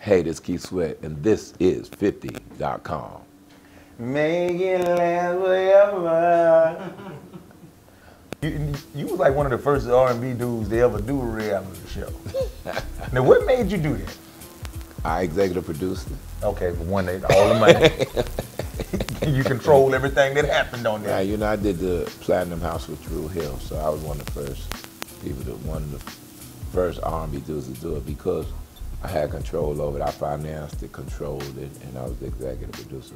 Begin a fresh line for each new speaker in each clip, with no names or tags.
Hey, this is Keith Sweat, and this is 50.com.
Make it last forever. You was like one of the first R&B dudes to ever do a reality show. Now, what made you do that?
I executive produced it.
Okay, for one, all the money. You control everything that happened on there.
Yeah, you know, I did the Platinum House with Drew Hill, so I was one of the first people, one of the first R&B dudes to do it because I had control over it. I financed it, controlled it, and I was the executive producer.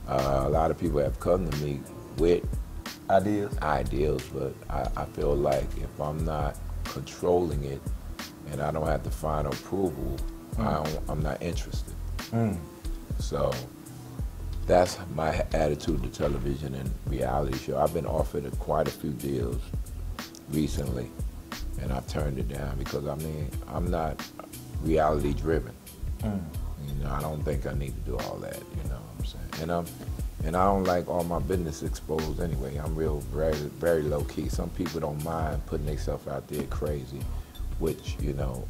A lot of people have come to me with ideas, but I feel like if I'm not controlling it and I don't have the final approval, I'm not interested. So that's my attitude to television and reality show. I've been offered quite a few deals recently, and I've turned it down because, I mean, I'm not reality driven. You know, I don't think I need to do all that, you know what I'm saying? And I don't like all my business exposed anyway. I'm very low key. Some people don't mind putting themselves out there crazy, which, you know,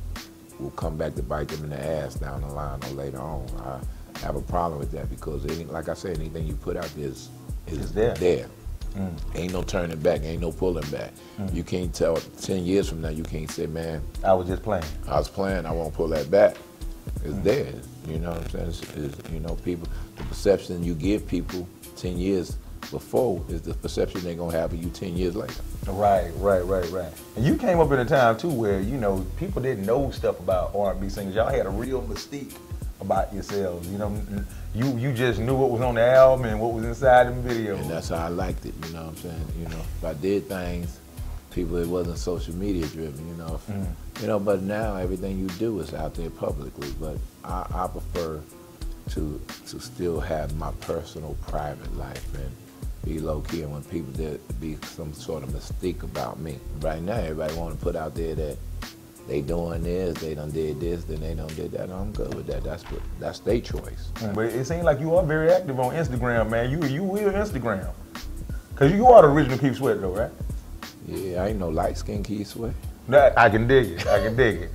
will come back to bite them in the ass down the line or later on. I have a problem with that because, like I said, anything you put out there is there. Ain't no turning back, ain't no pulling back. You can't tell 10 years from now, you can't say, man,
I was just playing.
I was playing, I won't pull that back. It's there, you know what I'm saying? You know, people, the perception you give people 10 years before is the perception they're gonna have of you 10 years later.
Right. And you came up in a time too where, you know, people didn't know stuff about R&B singers. Y'all had a real mystique about yourselves, you know. You just knew what was on the album and what was inside the video.
And that's how I liked it, you know what I'm saying? You know, if I did things, people, it wasn't social media driven, you know. You know, but now everything you do is out there publicly. But I prefer to still have my personal, private life and be low key. And when people there be some sort of mystique about me. Right now, everybody want to put out there that they doing this, they done did this, then they done did that. I'm good with that. That's their choice.
But it seems like you are very active on Instagram, man. You will Instagram. Cause you are the original Keith Sweat though, right?
Yeah, I ain't no light skinned Keith Sweat.
I can dig it. I can dig it.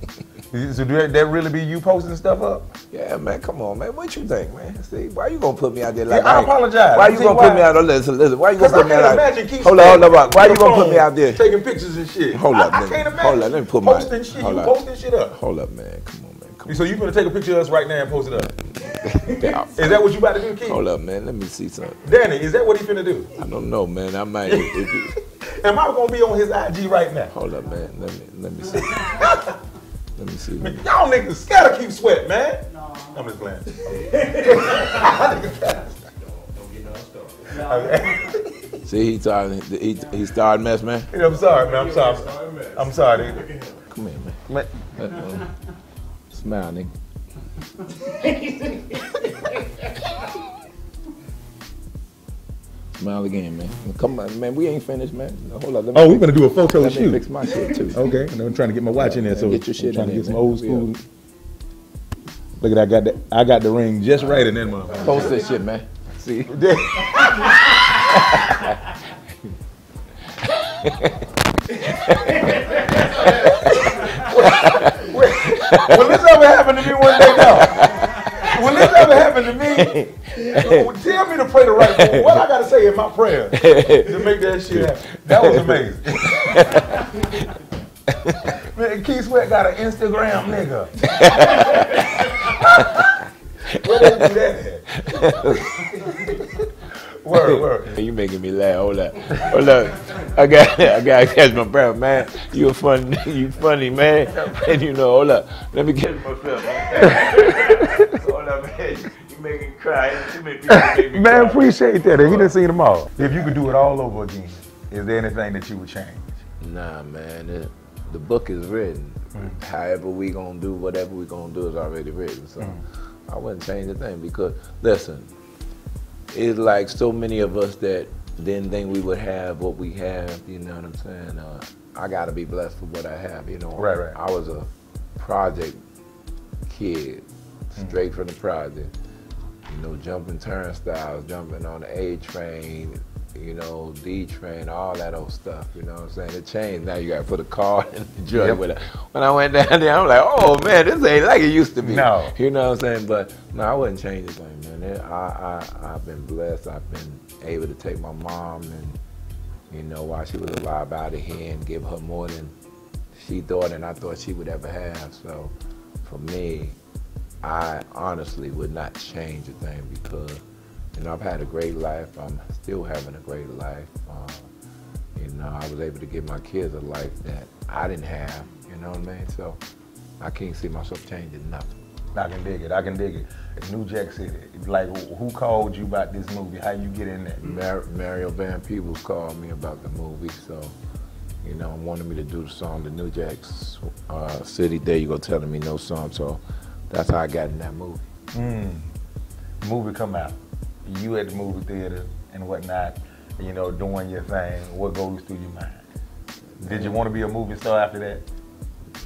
So do that really be you posting stuff up?
Yeah, man, come on, man. What you think, man? See, why you gonna put me out there like
I apologize.
Why you gonna put me out there? Listen, why you gonna put me out there? Hold on. Why you gonna put me out there?
Taking pictures and shit.
Hold up, man.
I can't imagine.
Hold up, let me put my
posting shit. You posting shit up.
Hold up, man. Come on, man. Come on.
So you gonna take a picture of us right now and post it up?
Yeah.
Is that what you about to do, Keith?
Hold up, man. Let me see something.
Danny, is that what he finna do?
I don't know, man. I might.
Am I gonna be on his IG right now?
Hold up, man. Let me see. Let me see.
Y'all niggas scared to Keep Sweat, man. No. I'm just playing.
Okay. See, he started mess, man.
Yeah, I'm sorry, man. I'm sorry.
Come here, man. Smile, nigga. Smile again, man. Come on, man. We ain't finished, man. Hold up.
We're gonna do a photo shoot.
Let me fix my shit too.
Okay. And I'm trying to get my watch in there, so
get your shit
I'm trying
in
to get
there,
some old school. Look at that. I got the ring just right in that motherfucker.
Post this shit, man. See.
Will this ever happen to me one day now? Will this ever happen to me? Tell me to pray the right prayer. What I gotta say in my prayer to make that shit happen? That was amazing. Man, Keith Sweat got an Instagram nigga. Where they do that at? Word.
You making me laugh. Hold up. I gotta catch my breath, man. You funny, man. And you know, hold up. Let me catch my breath, man. Hold up, man. You making me cry. Too many people make me
man,
cry.
appreciate that. If you didn't see them all. If you could do it all over again, is there anything that you would change?
Nah, man. The book is written. However we gonna do whatever we gonna do is already written. So I wouldn't change a thing because, listen, it's like so many of us that didn't think we would have what we have, you know what I'm saying? I gotta be blessed for what I have, you know.
Right.
I was a project kid, straight from the project. You know, jumping turnstiles, jumping on the A train, you know, D-Train, all that old stuff, you know what I'm saying? It changed. Now you got to put a card in the joint with it. When I went down there, I'm like, oh man, this ain't like it used to be.
No.
You know what I'm saying? But no, I wouldn't change anything, man. I've been blessed. I've been able to take my mom and, you know, while she was alive out of here and give her more than she thought and I thought she would ever have. So for me, I honestly would not change a thing because, you know, I've had a great life. I'm still having a great life. You know, I was able to give my kids a life that I didn't have, you know what I mean? So I can't see myself changing nothing.
I can dig it. I can dig it. It's New Jack City. Like, who called you about this movie? How you get in there?
Mario Van Peebles called me about the movie, so, you know, wanted me to do the song, the New Jack City. There you go, telling me no song. So that's how I got in that movie.
Movie come out. You at the movie theater and whatnot, you know, doing your thing. What goes through your mind? Did you want to be a movie star after that?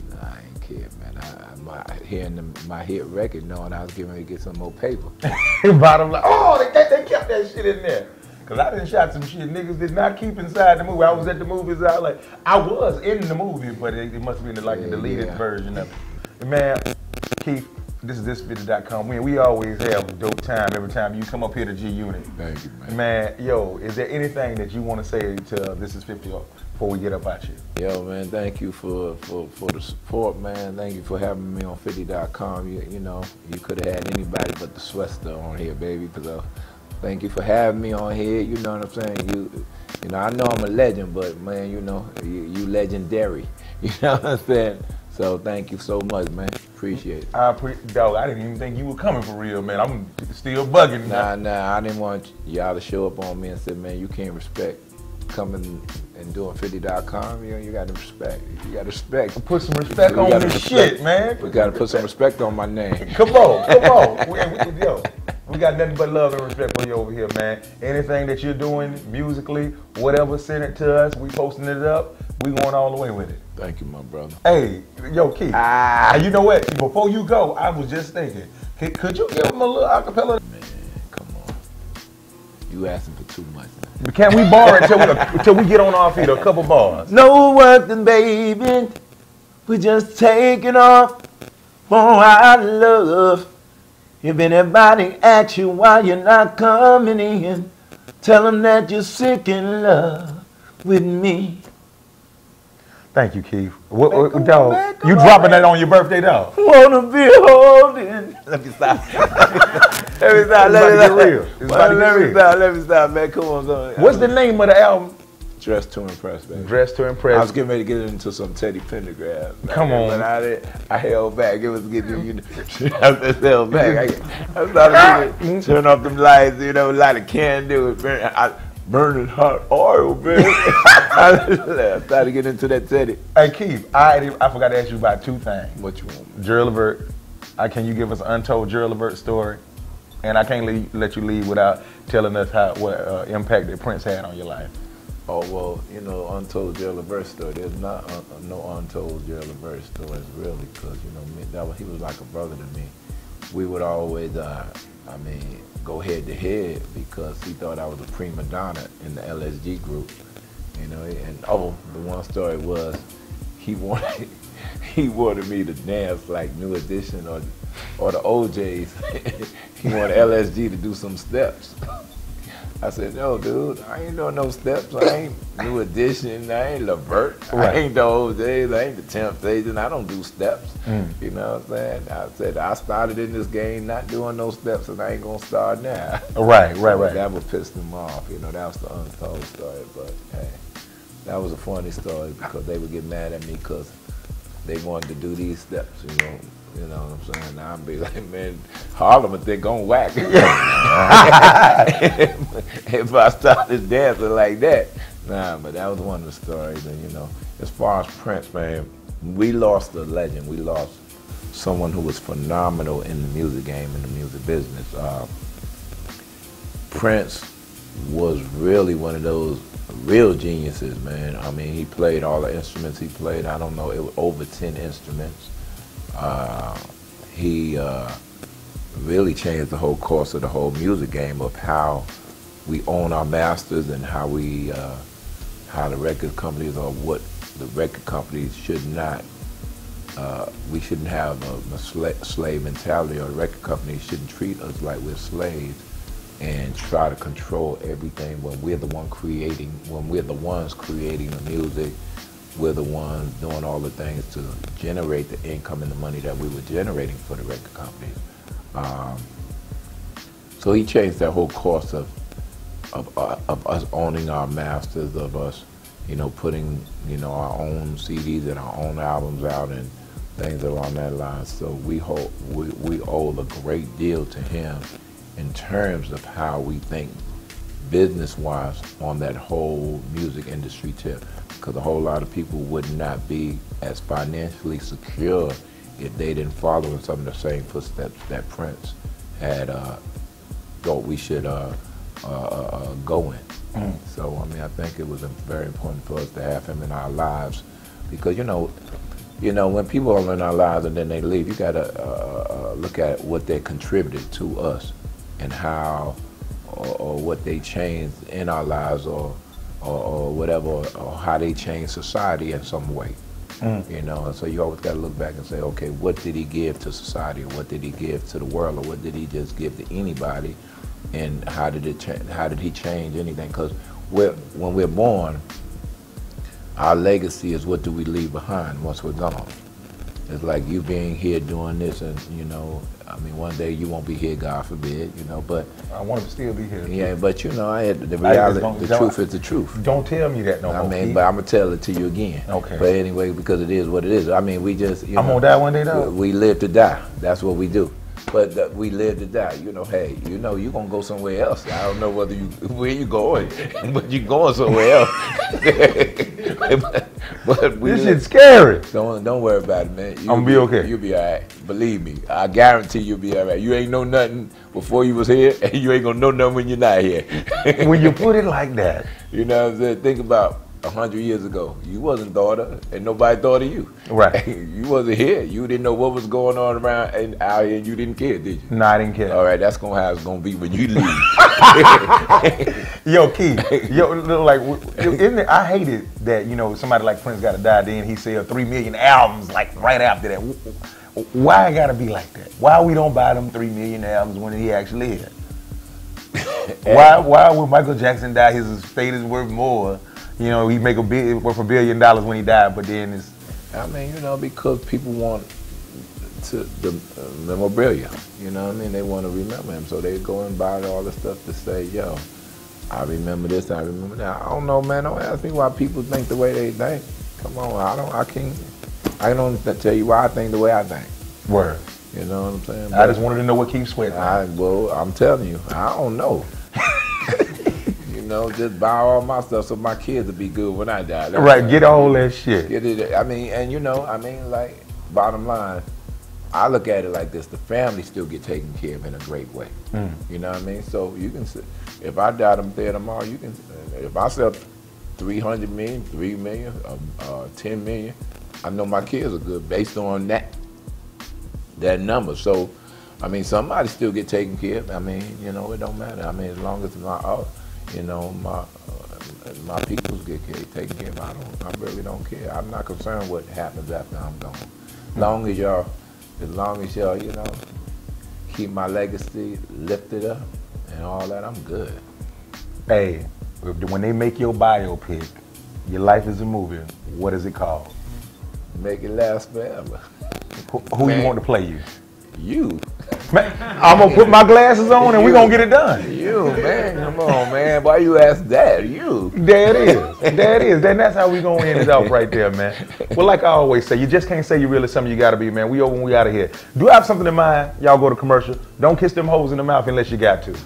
Nah, I ain't care, man. Hearing my hit record, knowing I was getting ready to get some more paper.
Bottom line, oh, they kept that shit in there. Cause I done shot some shit niggas did not keep inside the movie. I was at the movies, I was in the movie, but it must have been like a deleted version of it. And man, Keith, this is Thisis50.com. We always have a dope time every time you come up here to G Unit.
Thank you, man.
Man, yo, is there anything that you want to say to Thisis50 before we get up out you?
Yo, man, thank you for the support, man. Thank you for having me on 50.com. You know, you could have had anybody but the Sweatster on here, baby. Thank you for having me on here. You know what I'm saying? You know, I know I'm a legend, but man, you know, you legendary. You know what I'm saying? So thank you so much, man. Appreciate it.
Dog, I didn't even think you were coming for real, man. I'm still bugging.
Nah, I didn't want y'all to show up on me and say, man, you can't respect coming and doing 50.com. You got to respect. You got to respect.
Put some respect on this shit, man.
We got to put some respect on my name.
Come on. We got nothing but love and respect for you over here, man. Anything that you're doing musically, whatever, send it to us. We posting it up. We going all the way with it.
Thank you, my brother.
Hey, yo, Keith. You know what? Before you go, I was just thinking, could you give him a little acapella?
Man, come on. You asking for too much, man.
Can we borrow it till we get on our feet? A couple bars.
No working, baby. We're just taking off for our love. If anybody asks you why you're not coming in, tell them that you're sick in love with me.
Thank you, Keith. Dog, you dropping that on your birthday, dog?
Wanna be holding. Let me stop. Let me stop, man. Come on,
What's the name of the album?
Dress to Impress, baby.
Dress to Impress.
I was getting ready to get into some Teddy Pendergrass.
Come on.
But I held back. It was getting, you know, I just held back. I started turn off them lights, you know, light a candle. Burning hot oil, baby. I started getting into that Teddy.
Hey, Keith, I forgot to ask you about two things.
What you want?
Gerald Levert. Can you give us an untold Gerald Levert story? And I can't let you leave without telling us what impact that Prince had on your life.
Oh, well, you know, untold Gerald Levert story. There's not no untold Gerald Levert stories, really, because, you know, he was like a brother to me. We would always, go head to head because he thought I was a prima donna in the LSG group, you know. And the one story was he wanted me to dance like New Edition or the OJs. He wanted LSG to do some steps. I said, no, dude, I ain't doing no steps. I ain't New Edition. I ain't Levert. Right. I ain't the OJs. I ain't the Temptation. I don't do steps. You know what I'm saying? I said, I started in this game not doing no steps, and I ain't going to start now.
Right.
That would piss them off. You know, that was the untold story. But, hey, that was a funny story because they would get mad at me because they wanted to do these steps, you know. You know what I'm saying? Now I'd be like, man, Harlem, if they're gonna whack. If I started dancing like that. Nah, but that was one of the stories. And, you know, as far as Prince, man, we lost a legend. We lost someone who was phenomenal in the music game, in the music business. Prince was really one of those real geniuses, man. I mean, he played all the instruments he played. I don't know, it was over 10 instruments. He really changed the whole course of the whole music game of how we own our masters and how we how the record companies or what the record companies should not. We shouldn't have a slave mentality, or the record companies shouldn't treat us like we're slaves and try to control everything when we're the one creating, when we're the ones creating the music, we're the ones doing all the things to generate the income and the money that we were generating for the record companies. So he changed that whole course of us owning our masters, of us, you know, putting, you know, our own CDs and our own albums out and things along that line. So we owe a great deal to him in terms of how we think business-wise on that whole music industry tip. Because a whole lot of people would not be as financially secure if they didn't follow in some of the same footsteps that Prince had thought we should go in. So I mean, I think it was very important for us to have him in our lives, because you know, when people are in our lives and then they leave, you gotta look at what they contributed to us and how or what they changed in our lives or whatever, or how they changed society in some way. You know, and so you always got to look back and say, okay, what did he give to society, or what did he give to the world, or what did he just give to anybody, and how did he change anything? Because when we're born, our legacy is what do we leave behind once we're gone. It's like you being here doing this, and you know, I mean, one day you won't be here, God forbid, you know, but
I want to still be here.
Yeah, but you know, the reality, the truth is the truth.
Don't tell me that no more.
I mean, but I'm gonna tell it to you again.
Okay.
But anyway, because it is what it is. I mean, we just, you know,
I'm gonna die one day, though.
We live to die. That's what we do. But we live to die. You know, hey, you know, you're gonna go somewhere else. I don't know where you going, but you're going somewhere else. but
this shit's scary.
Don't worry about it, man.
I'm gonna be okay.
You'll be all right. Believe me, I guarantee you'll be all right. You ain't know nothing before you was here, and you ain't gonna know nothing when you're not here.
When you put it like that,
you know what I'm saying? Think about 100 years ago. You wasn't thought of, and nobody thought of you.
Right.
You wasn't here. You didn't know what was going on around and out here, and you didn't care, did you?
No, I didn't care.
All right, that's how it's gonna be when you leave.
Yo, Keith, like, isn't it, I hate it that, you know, somebody like Prince got to die, then he sell 3 million albums like right after that. Why it gotta be like that? Why we don't buy them 3 million albums when he actually here? Why would Michael Jackson die? His estate is worth more. You know, he make worth $1 billion when he died, but then it's.
I mean, you know, because people want the memorabilia. You know what I mean? They want to remember him, so they go and buy all the stuff to say, yo, I remember this, I remember that. I don't know, man. Don't ask me why people think the way they think. Come on, I don't tell you why I think the way I think.
Word.
You know what I'm saying?
I just wanted to know what keeps sweating.
Well, I'm telling you, I don't know. You know, just buy all my stuff so my kids will be good when I die. That's
right, get all that shit.
Get it. I mean, and you know, I mean, like, bottom line, I look at it like this: the family still get taken care of in a great way. You know what I mean? So you can, if I die there tomorrow, you can. If I sell 300 million, 3 million, 10 million, I know my kids are good based on that number. So, I mean, somebody still get taken care of. I mean, you know, it don't matter. I mean, as long as my peoples get taken care of, I really don't care. I'm not concerned what happens after I'm gone. As long as y'all, you know, keep my legacy lifted up and all that, I'm good.
Hey, when they make your biopic, Your Life is a Movie, what is it called?
Make it last forever.
Who you want to play you?
You.
Man, I'm gonna put my glasses on and we're gonna get it done.
You, man, come on, man. Why you ask that? You.
There it is. There it is. Then that's how we gonna end it off right there, man. Well, like I always say, you just can't say you're really something you gotta be, man. We over when we out of here. Do I have something in mind? Y'all go to commercial. Don't kiss them hoes in the mouth unless you got to.